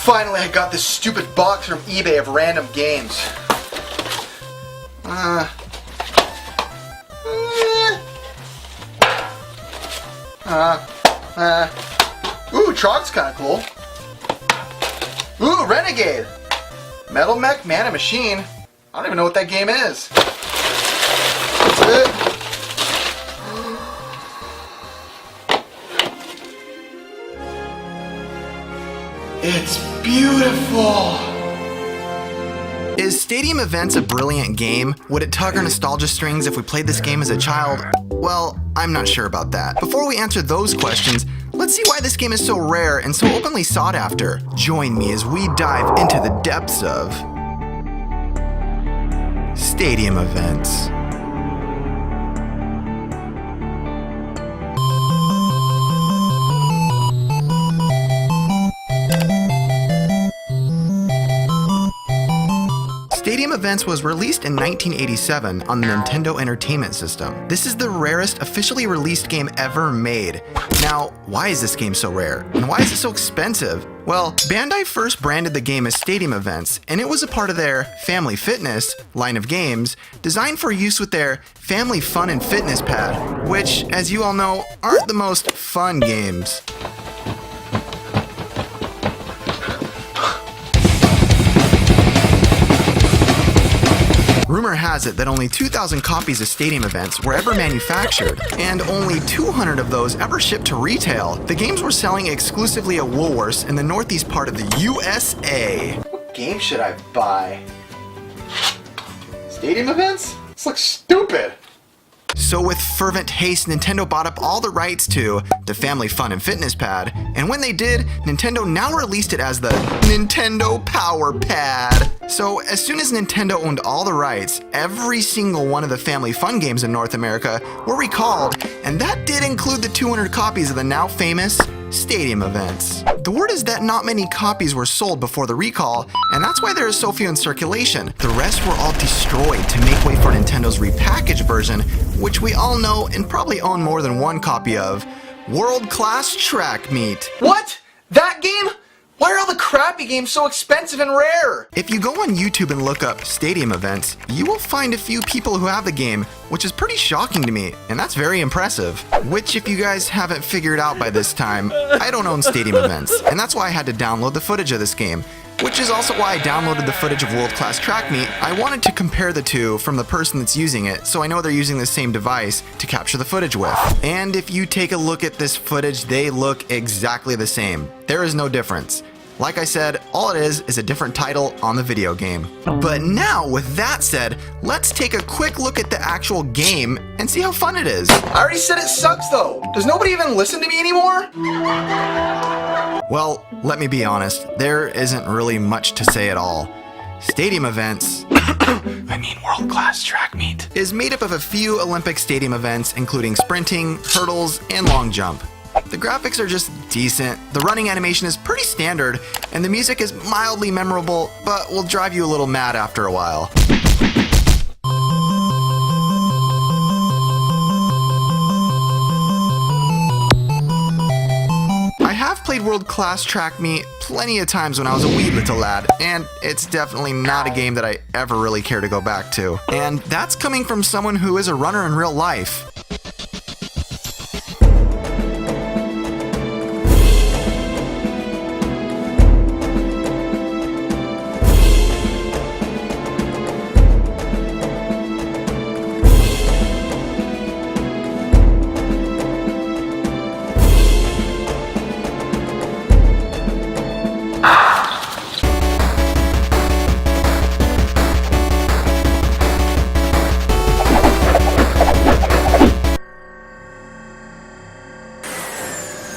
Finally, I got this stupid box from eBay of random games. Ooh, Trog's kinda cool. Ooh, Renegade! Metal Mech Man and Machine. I don't even know what that game is. That's it. It's beautiful! Is Stadium Events a brilliant game? Would it tug our nostalgia strings if we played this game as a child? Well, I'm not sure about that. Before we answer those questions, let's see why this game is so rare and so openly sought after. Join me as we dive into the depths of Stadium Events. Stadium Events was released in 1987 on the Nintendo Entertainment System. This is the rarest officially released game ever made. Now, why is this game so rare? And why is it so expensive? Well, Bandai first branded the game as Stadium Events, and it was a part of their Family Fitness line of games, designed for use with their Family Fun and Fitness Pad, which, as you all know, aren't the most fun games. Rumor has it that only 2,000 copies of Stadium Events were ever manufactured, and only 200 of those ever shipped to retail. The games were selling exclusively at Woolworths in the northeast part of the USA. What game should I buy? Stadium Events? This looks stupid! So with fervent haste, Nintendo bought up all the rights to the Family Fun and Fitness Pad, and when they did, Nintendo now released it as the Nintendo Power Pad. So as soon as Nintendo owned all the rights, every single one of the Family Fun games in North America were recalled, and that did include the 200 copies of the now famous Stadium Events. The word is that not many copies were sold before the recall, and that's why there is so few in circulation. The rest were all destroyed to make way for Nintendo's repackaged version, which we all know and probably own more than one copy of, World Class Track Meet. What? That game? Why are all the crappy games so expensive and rare? If you go on YouTube and look up Stadium Events, you will find a few people who have the game, which is pretty shocking to me, and that's very impressive. Which, if you guys haven't figured out by this time, I don't own Stadium Events, and that's why I had to download the footage of this game. Which is also why I downloaded the footage of World Class Track Meet. I wanted to compare the two from the person that's using it, so I know they're using the same device to capture the footage with. And if you take a look at this footage, they look exactly the same. There is no difference. Like I said, all it is a different title on the video game. But now, with that said, let's take a quick look at the actual game and see how fun it is. I already said it sucks though. Does nobody even listen to me anymore? Well, let me be honest, there isn't really much to say at all. Stadium Events, World Class Track Meet, is made up of a few Olympic stadium events, including sprinting, hurdles, and long jump. The graphics are just decent, the running animation is pretty standard, and the music is mildly memorable, but will drive you a little mad after a while. I have played World Class Track Meet plenty of times when I was a wee little lad, and it's definitely not a game that I ever really care to go back to. And that's coming from someone who is a runner in real life.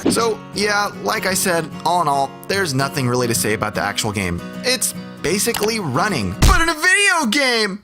So, yeah, like I said, all in all, there's nothing really to say about the actual game. It's basically running, but in a video game!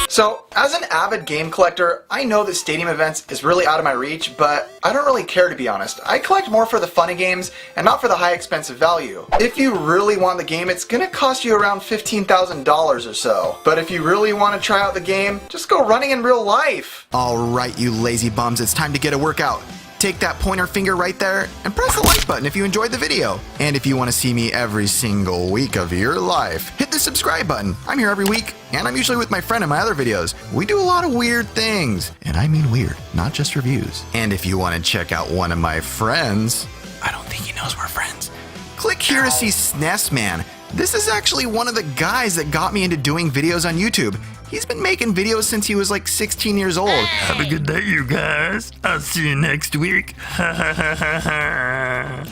So, as an avid game collector, I know that Stadium Events is really out of my reach, but I don't really care, to be honest. I collect more for the fun of games and not for the high expensive value. If you really want the game, it's gonna cost you around $15,000 or so. But if you really want to try out the game, just go running in real life. Alright, you lazy bums, it's time to get a workout. take that pointer finger right there and press the like button if you enjoyed the video. And if you want to see me every single week of your life, hit the subscribe button. I'm here every week, and I'm usually with my friend in my other videos. We do a lot of weird things, and I mean weird, not just reviews. And if you want to check out one of my friends, I don't think he knows we're friends, click here to see SNES Man. This is actually one of the guys that got me into doing videos on YouTube. He's been making videos since he was like 16 years old. Have a good day, you guys. I'll see you next week. I'm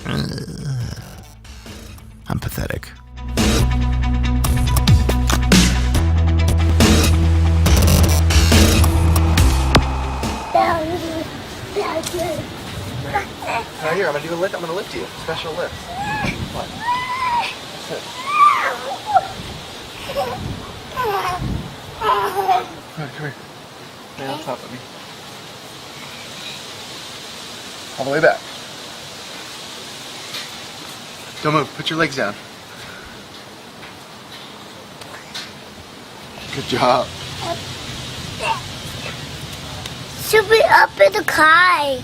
pathetic. Right here, I'm gonna do a lift. I'm gonna lift you. Special lift. What? Sit. Come here. Lay on top of me. All the way back. Don't move. Put your legs down. Good job. Should be up in the sky.